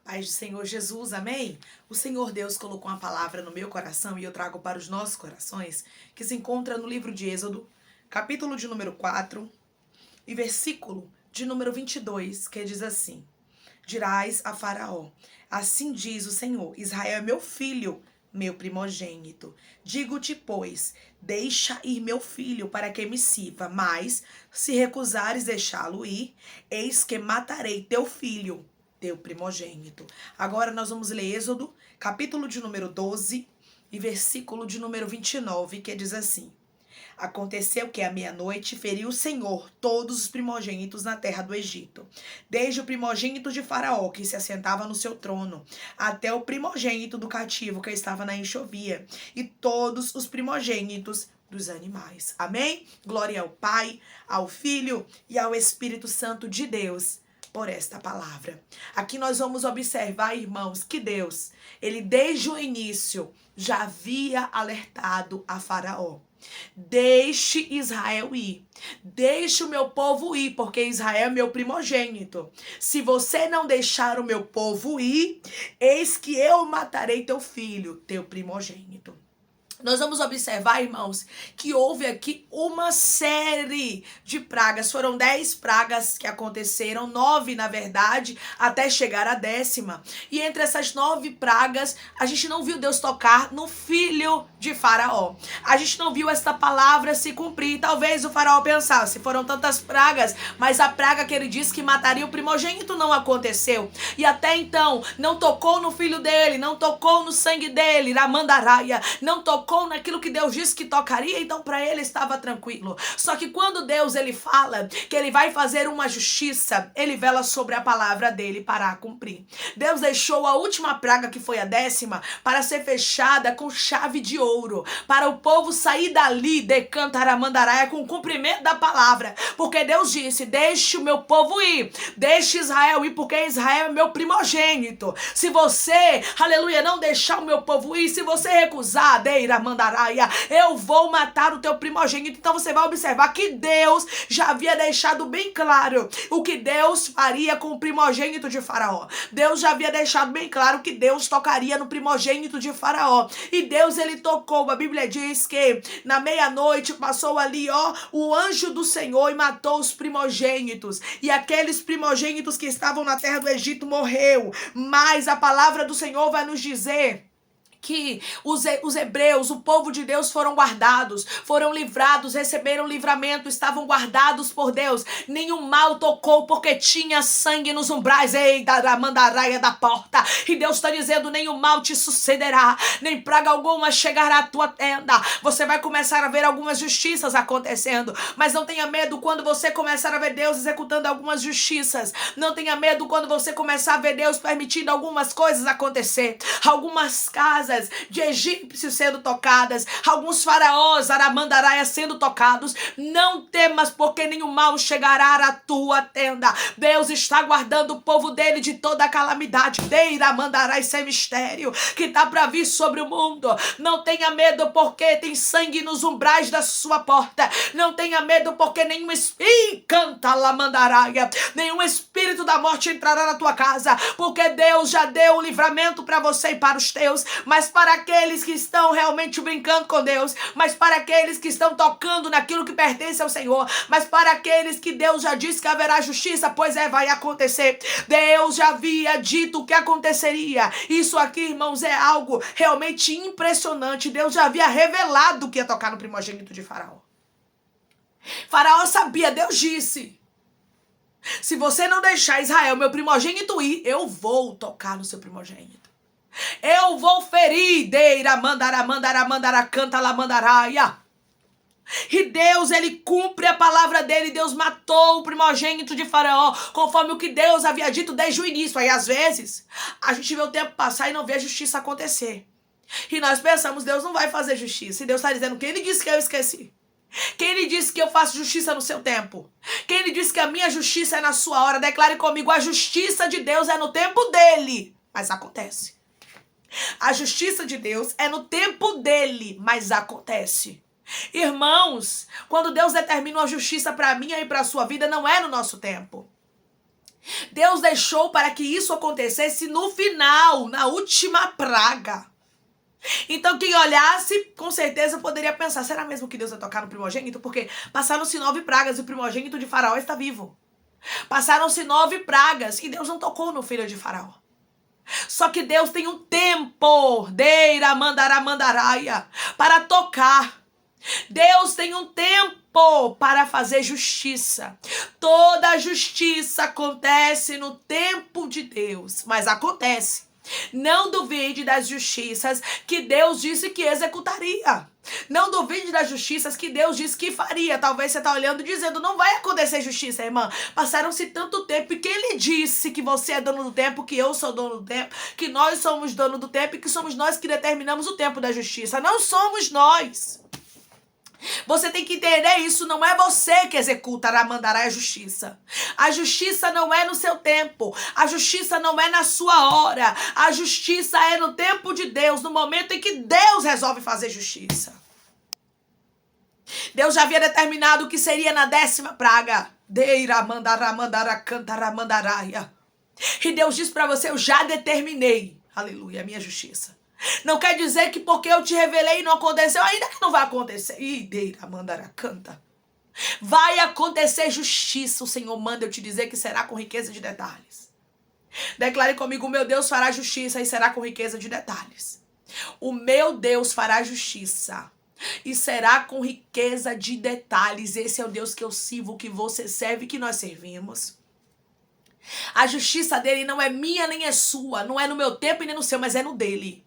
Paz do Senhor Jesus, amém? O Senhor Deus colocou uma palavra no meu coração e eu trago para os nossos corações, que se encontra no livro de Êxodo, capítulo de número 4 e versículo de número 22, que diz assim: Dirás a Faraó, assim diz o Senhor, Israel é meu filho, meu primogênito. Digo-te, pois, deixa ir meu filho para que me sirva, mas se recusares deixá-lo ir, eis que matarei teu filho, teu primogênito. Agora nós vamos ler Êxodo, capítulo de número 12 e versículo de número 29, que diz assim: Aconteceu que à meia-noite feriu o Senhor todos os primogênitos na terra do Egito, desde o primogênito de Faraó, que se assentava no seu trono, até o primogênito do cativo que estava na enxovia, e todos os primogênitos dos animais. Amém? Glória ao Pai, ao Filho e ao Espírito Santo de Deus por esta palavra. Aqui nós vamos observar, irmãos, que Deus, ele desde o início já havia alertado a Faraó. Deixe Israel ir. Deixe o meu povo ir, porque Israel é meu primogênito. Se você não deixar o meu povo ir, eis que eu matarei teu filho, teu primogênito. Nós vamos observar, irmãos, que houve aqui uma série de pragas. Foram 10 pragas que aconteceram, 9 na verdade, até chegar à 10ª. E entre essas 9 pragas, a gente não viu Deus tocar no filho de Faraó. A gente não viu esta palavra se cumprir. Talvez o Faraó pensasse, foram tantas pragas, mas a praga que ele disse que mataria o primogênito não aconteceu. E até então, não tocou no filho dele, não tocou no sangue dele, na mandaraia, não tocou naquilo que Deus disse que tocaria, então para ele estava tranquilo. Só que quando Deus ele fala que ele vai fazer uma justiça, ele vela sobre a palavra dele para a cumprir. Deus deixou a última praga, que foi a 10ª, para ser fechada com chave de ouro, para o povo sair dali de Cantaramandaraia com o cumprimento da palavra, porque Deus disse: deixe o meu povo ir, deixe Israel ir, porque Israel é meu primogênito. Se você, aleluia, não deixar o meu povo ir, se você recusar, Mandaraia, eu vou matar o teu primogênito. Então você vai observar que Deus já havia deixado bem claro o que Deus faria com o primogênito de Faraó. Deus já havia deixado bem claro que Deus tocaria no primogênito de Faraó. E Deus ele tocou. A Bíblia diz que na meia-noite passou ali, o anjo do Senhor e matou os primogênitos. E aqueles primogênitos que estavam na terra do Egito morreu. Mas a palavra do Senhor vai nos dizer que os hebreus, o povo de Deus, foram guardados, foram livrados, receberam livramento, estavam guardados por Deus. Nenhum mal tocou, porque tinha sangue nos umbrais, da mandaraia da porta. E Deus está dizendo: nenhum mal te sucederá, nem praga alguma chegará à tua tenda. Você vai começar a ver algumas justiças acontecendo, mas não tenha medo quando você começar a ver Deus executando algumas justiças. Não tenha medo quando você começar a ver Deus permitindo algumas coisas acontecer. Algumas casas de egípcios sendo tocadas, alguns faraós, Aramandaraia, sendo tocados. Não temas, porque nenhum mal chegará à tua tenda. Deus está guardando o povo dele de toda a calamidade, Deiramandarai, esse mistério que está para vir sobre o mundo. Não tenha medo, porque tem sangue nos umbrais da sua porta. Não tenha medo, porque nenhum nenhum espírito da morte entrará na tua casa, porque Deus já deu o livramento para você e para os teus. Mas para aqueles que estão realmente brincando com Deus, mas para aqueles que estão tocando naquilo que pertence ao Senhor, mas para aqueles que Deus já disse que haverá justiça, pois vai acontecer. Deus já havia dito o que aconteceria. Isso aqui, irmãos, é algo realmente impressionante. Deus já havia revelado que ia tocar no primogênito de Faraó. Faraó sabia, Deus disse: se você não deixar Israel, meu primogênito, ir, eu vou tocar no seu primogênito. Eu vou ferir, canta lamandaraia. E Deus, ele cumpre a palavra dele. Deus matou o primogênito de Faraó, conforme o que Deus havia dito desde o início. Aí às vezes a gente vê o tempo passar e não vê a justiça acontecer, e nós pensamos: Deus não vai fazer justiça. E Deus está dizendo: quem ele disse que eu esqueci? Quem lhe disse que eu faço justiça no seu tempo? Quem lhe disse que a minha justiça é na sua hora? Declare comigo: a justiça de Deus é no tempo dele, mas acontece. A justiça de Deus é no tempo dele, mas acontece. Irmãos, quando Deus determina uma justiça para mim e para a sua vida, não é no nosso tempo. Deus deixou para que isso acontecesse no final, na última praga. Então quem olhasse, com certeza poderia pensar, será mesmo que Deus vai tocar no primogênito? Porque passaram-se 9 pragas e o primogênito de Faraó está vivo. Passaram-se 9 pragas e Deus não tocou no filho de Faraó. Só que Deus tem um tempo, deira mandará mandaraia, para tocar. Deus tem um tempo para fazer justiça. Toda justiça acontece no tempo de Deus, mas acontece. Não duvide das justiças que Deus disse que executaria. Não duvide das justiças que Deus disse que faria. Talvez você está olhando e dizendo, não vai acontecer justiça, irmã. Passaram-se tanto tempo e quem lhe disse que você é dono do tempo, que eu sou dono do tempo, que nós somos dono do tempo e que somos nós que determinamos o tempo da justiça? Não somos nós. Você tem que entender isso, não é você que executa, mandará a justiça. A justiça não é no seu tempo, a justiça não é na sua hora, a justiça é no tempo de Deus, no momento em que Deus resolve fazer justiça. Deus já havia determinado o que seria na 10ª praga. Deira mandará mandará cantará mandaraia. E Deus diz para você, eu já determinei, aleluia, a minha justiça. Não quer dizer que porque eu te revelei e não aconteceu, ainda que não vai acontecer. Ideira, mandará, canta. Vai acontecer justiça. O Senhor manda eu te dizer que será com riqueza de detalhes. Declare comigo, o meu Deus fará justiça e será com riqueza de detalhes. O meu Deus fará justiça e será com riqueza de detalhes. Esse é o Deus que eu sirvo, que você serve, que nós servimos. A justiça dele não é minha nem é sua, não é no meu tempo e nem no seu, mas é no dele.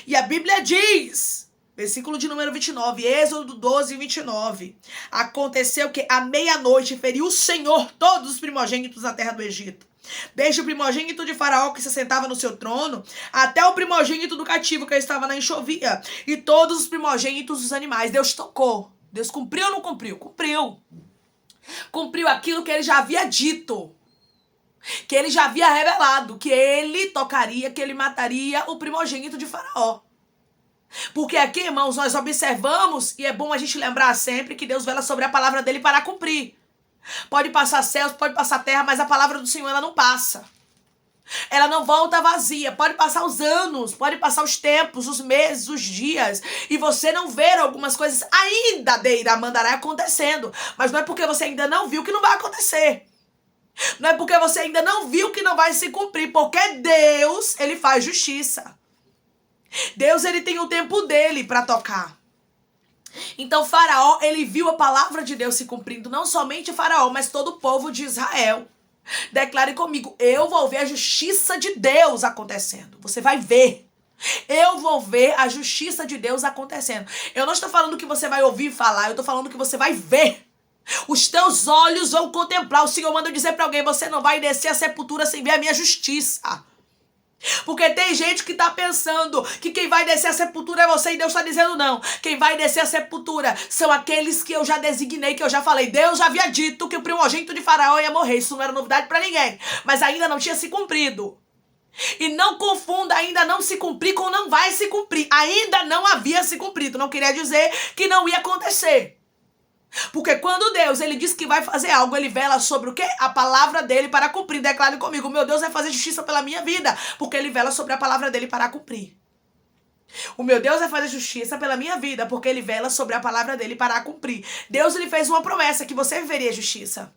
E a Bíblia diz, versículo de número 29, Êxodo 12, 29. Aconteceu que à meia-noite feriu o Senhor todos os primogênitos da terra do Egito. Desde o primogênito de Faraó que se sentava no seu trono, até o primogênito do cativo que estava na enxovia. E todos os primogênitos dos animais. Deus tocou. Deus cumpriu ou não cumpriu? Cumpriu. Cumpriu aquilo que ele já havia dito. Que ele já havia revelado, que ele tocaria, que ele mataria o primogênito de Faraó. Porque aqui, irmãos, nós observamos, e é bom a gente lembrar sempre, que Deus vela sobre a palavra dele para cumprir. Pode passar céus, pode passar terra, mas a palavra do Senhor, ela não passa. Ela não volta vazia. Pode passar os anos, pode passar os tempos, os meses, os dias, e você não ver algumas coisas ainda deira mandará acontecendo. Mas não é porque você ainda não viu que não vai acontecer. Não é porque você ainda não viu que não vai se cumprir, porque Deus, ele faz justiça. Deus, ele tem o tempo dele para tocar. Então Faraó, ele viu a palavra de Deus se cumprindo, não somente Faraó, mas todo o povo de Israel. Declare comigo, eu vou ver a justiça de Deus acontecendo. Você vai ver. Eu vou ver a justiça de Deus acontecendo. Eu não estou falando que você vai ouvir falar, eu estou falando que você vai ver. Os teus olhos vão contemplar. O Senhor manda dizer para alguém, você não vai descer a sepultura sem ver a minha justiça. Porque tem gente que está pensando que quem vai descer a sepultura é você e Deus está dizendo não. Quem vai descer a sepultura são aqueles que eu já designei, que eu já falei. Deus já havia dito que o primogênito de Faraó ia morrer. Isso não era novidade para ninguém. Mas ainda não tinha se cumprido. E não confunda ainda não se cumprir com não vai se cumprir. Ainda não havia se cumprido. Não queria dizer que não ia acontecer. Porque quando Deus, ele diz que vai fazer algo, ele vela sobre o quê? A palavra dele para cumprir. Declare comigo, meu Deus vai fazer justiça pela minha vida, porque ele vela sobre a palavra dele para cumprir. O meu Deus vai fazer justiça pela minha vida, porque ele vela sobre a palavra dele para cumprir. Deus, ele fez uma promessa que você viveria justiça.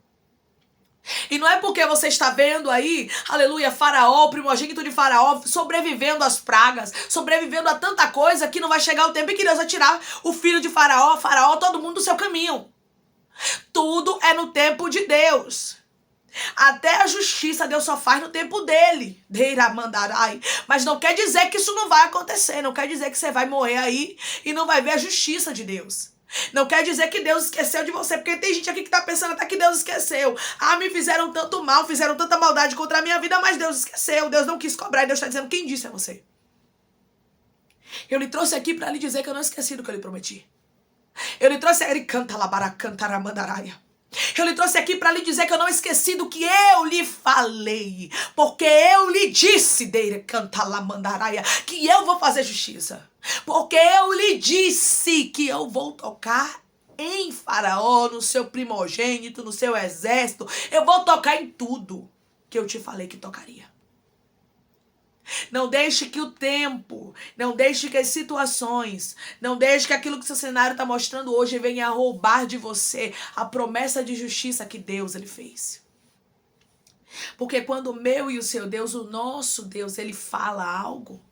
E não é porque você está vendo aí, aleluia, Faraó, o primogênito de Faraó, sobrevivendo às pragas, sobrevivendo a tanta coisa, que não vai chegar o tempo em que Deus vai tirar o filho de Faraó, todo mundo do seu caminho. Tudo é no tempo de Deus. Até a justiça Deus só faz no tempo dele. Mas não quer dizer que isso não vai acontecer, não quer dizer que você vai morrer aí e não vai ver a justiça de Deus. Não quer dizer que Deus esqueceu de você, porque tem gente aqui que está pensando até que Deus esqueceu. Me fizeram tanto mal, fizeram tanta maldade contra a minha vida, mas Deus esqueceu, Deus não quis cobrar, e Deus está dizendo, quem disse é você? Eu lhe trouxe aqui para lhe dizer que eu não esqueci do que eu lhe prometi. Eu lhe trouxe, ele canta labara, canta mandaraia. Eu lhe trouxe aqui para lhe dizer que eu não esqueci do que eu lhe falei, porque eu lhe disse, Deire canta lá mandaraia, que eu vou fazer justiça. Porque eu lhe disse que eu vou tocar em Faraó, no seu primogênito, no seu exército. Eu vou tocar em tudo. que eu te falei que tocaria. Não deixe que o tempo, não deixe que as situações, não deixe que aquilo que seu cenário está mostrando hoje venha a roubar de você a promessa de justiça que Deus ele fez. Porque quando o meu e o seu Deus, o nosso Deus, ele fala algo,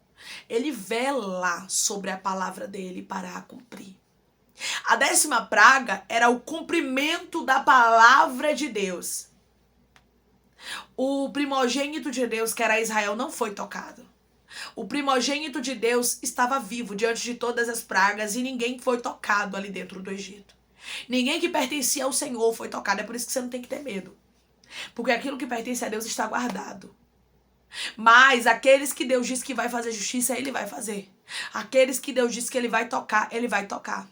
ele vela sobre a palavra dele para a cumprir. A 10ª praga era o cumprimento da palavra de Deus. O primogênito de Deus, que era Israel, não foi tocado. O primogênito de Deus estava vivo diante de todas as pragas e ninguém foi tocado ali dentro do Egito. Ninguém que pertencia ao Senhor foi tocado. É por isso que você não tem que ter medo. Porque aquilo que pertence a Deus está guardado. Mas aqueles que Deus diz que vai fazer justiça, ele vai fazer. Aqueles que Deus diz que ele vai tocar, ele vai tocar.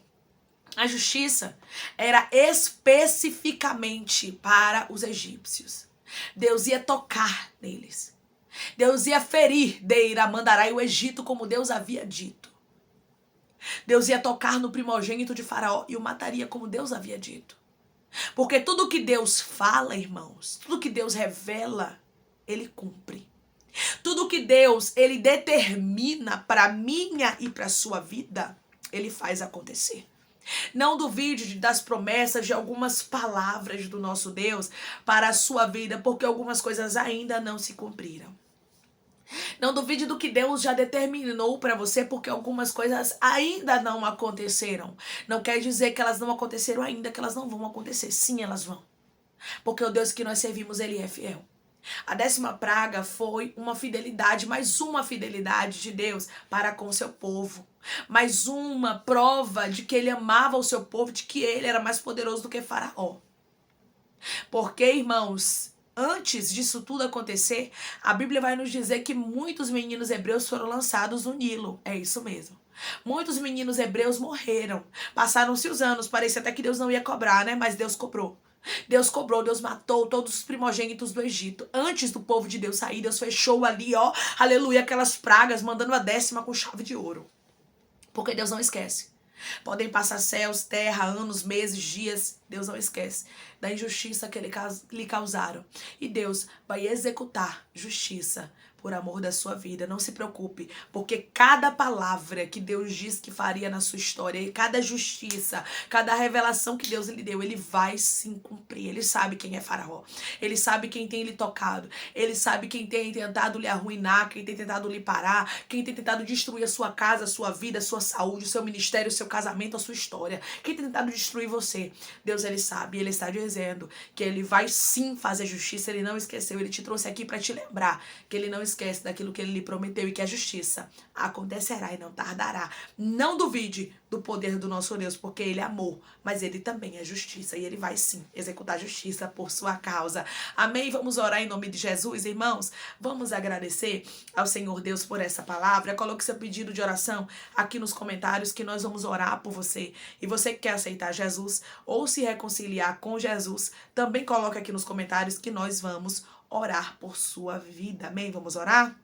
A justiça era especificamente para os egípcios. Deus ia tocar neles. Deus ia ferir Deira, Mandarai, o Egito, como Deus havia dito. Deus ia tocar no primogênito de Faraó e o mataria, como Deus havia dito. Porque tudo que Deus fala, irmãos, tudo que Deus revela, ele cumpre. Tudo que Deus, ele determina para minha e para sua vida, ele faz acontecer. Não duvide das promessas de algumas palavras do nosso Deus para a sua vida, porque algumas coisas ainda não se cumpriram. Não duvide do que Deus já determinou para você, porque algumas coisas ainda não aconteceram. Não quer dizer que elas não aconteceram ainda, que elas não vão acontecer. Sim, elas vão. Porque o Deus que nós servimos, ele é fiel. A 10ª praga foi uma fidelidade, mais uma fidelidade de Deus para com o seu povo. Mais uma prova de que ele amava o seu povo, de que ele era mais poderoso do que Faraó. Porque, irmãos, antes disso tudo acontecer, a Bíblia vai nos dizer que muitos meninos hebreus foram lançados no Nilo. É isso mesmo. Muitos meninos hebreus morreram. Passaram-se os anos, parecia até que Deus não ia cobrar, né? Mas Deus cobrou. Deus cobrou, Deus matou todos os primogênitos do Egito. Antes do povo de Deus sair, Deus fechou ali, ó, aleluia, aquelas pragas, mandando a 10ª com chave de ouro. Porque Deus não esquece. Podem passar céus, terra, anos, meses, dias. Deus não esquece da injustiça que lhe causaram. E Deus vai executar justiça por amor da sua vida. Não se preocupe, porque cada palavra que Deus diz que faria na sua história, cada justiça, cada revelação que Deus lhe deu, ele vai sim cumprir. Ele sabe quem é Faraó. Ele sabe quem tem lhe tocado. Ele sabe quem tem tentado lhe arruinar, quem tem tentado lhe parar, quem tem tentado destruir a sua casa, a sua vida, a sua saúde, o seu ministério, o seu casamento, a sua história. Quem tem tentado destruir você. Deus, ele sabe. Ele está dizendo que ele vai sim fazer justiça. Ele não esqueceu. Ele te trouxe aqui para te lembrar que ele não esquece daquilo que ele lhe prometeu e que a justiça acontecerá e não tardará. Não duvide do poder do nosso Deus, porque ele é amor, mas ele também é justiça e ele vai sim executar justiça por sua causa. Amém? Vamos orar em nome de Jesus, irmãos? Vamos agradecer ao Senhor Deus por essa palavra. Coloque seu pedido de oração aqui nos comentários que nós vamos orar por você. E você que quer aceitar Jesus ou se reconciliar com Jesus, também coloque aqui nos comentários que nós vamos orar por sua vida. Amém? Vamos orar?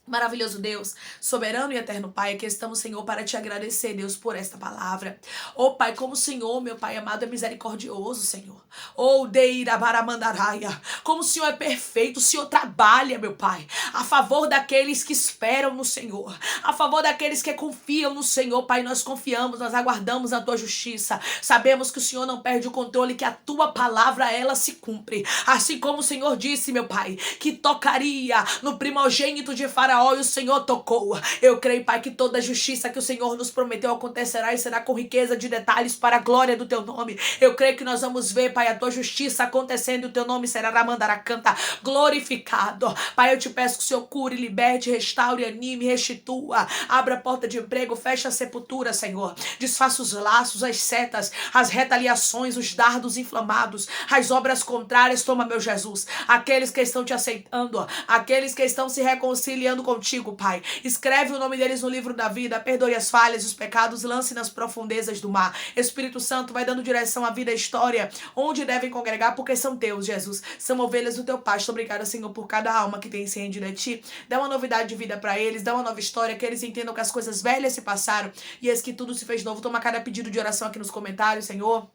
Maravilhoso Deus, soberano e eterno Pai, aqui estamos, Senhor, para te agradecer, Deus, por esta palavra. Oh, Pai, como o Senhor, meu Pai amado, é misericordioso, Senhor. Oh, Deira Baramandaraia, como o Senhor é perfeito, o Senhor trabalha, meu Pai, a favor daqueles que esperam no Senhor, a favor daqueles que confiam no Senhor, Pai, nós confiamos, nós aguardamos a tua justiça, sabemos que o Senhor não perde o controle, que a tua palavra, ela se cumpre, assim como o Senhor disse, meu Pai, que tocaria no primogênito de Faraó, e o Senhor tocou. Eu creio, Pai, que toda a justiça que o Senhor nos prometeu acontecerá e será com riqueza de detalhes para a glória do teu nome. Eu creio que nós vamos ver, Pai, a tua justiça acontecendo e o teu nome será Ramandaracanta glorificado. Pai, eu te peço que o Senhor cure, liberte, restaure, anime, restitua, abra a porta de emprego, feche a sepultura, Senhor. Desfaça os laços, as setas, as retaliações, os dardos inflamados, as obras contrárias. Toma, meu Jesus, aqueles que estão te aceitando, aqueles que estão se reconciliando contigo, Pai. Escreve o nome deles no livro da vida, perdoe as falhas, os pecados, lance nas profundezas do mar. Espírito Santo vai dando direção à vida e à história, onde devem congregar, porque são teus, Jesus. São ovelhas do teu pasto. Obrigada, Senhor, por cada alma que tem se rendido a ti. Dá uma novidade de vida para eles, dá uma nova história, que eles entendam que as coisas velhas se passaram e eis que tudo se fez novo. Toma cada pedido de oração aqui nos comentários, Senhor.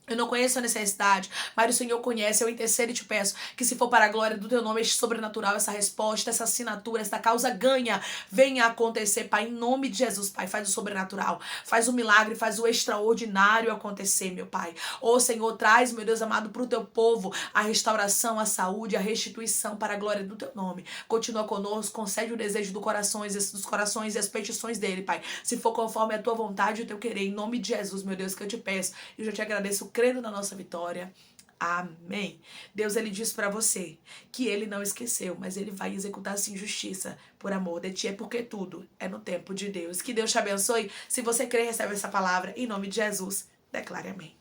Eu não conheço a necessidade, mas o Senhor conhece. Eu intercedo e te peço que, se for para a glória do teu nome, este sobrenatural, essa resposta, essa assinatura, essa causa ganha, venha acontecer, Pai, em nome de Jesus, Pai. Faz o sobrenatural, faz o milagre, faz o extraordinário acontecer, meu Pai. Ô Senhor, traz, meu Deus amado, para o teu povo a restauração, a saúde, a restituição para a glória do teu nome. Continua conosco, concede o desejo dos corações e as petições dele, Pai. Se for conforme a tua vontade e o teu querer, em nome de Jesus, meu Deus, que eu te peço. E eu já te agradeço, crendo na nossa vitória. Amém. Deus, ele diz para você que ele não esqueceu, mas ele vai executar assim justiça por amor de ti. É porque tudo é no tempo de Deus. Que Deus te abençoe. Se você crê, recebe essa palavra. Em nome de Jesus, declare amém.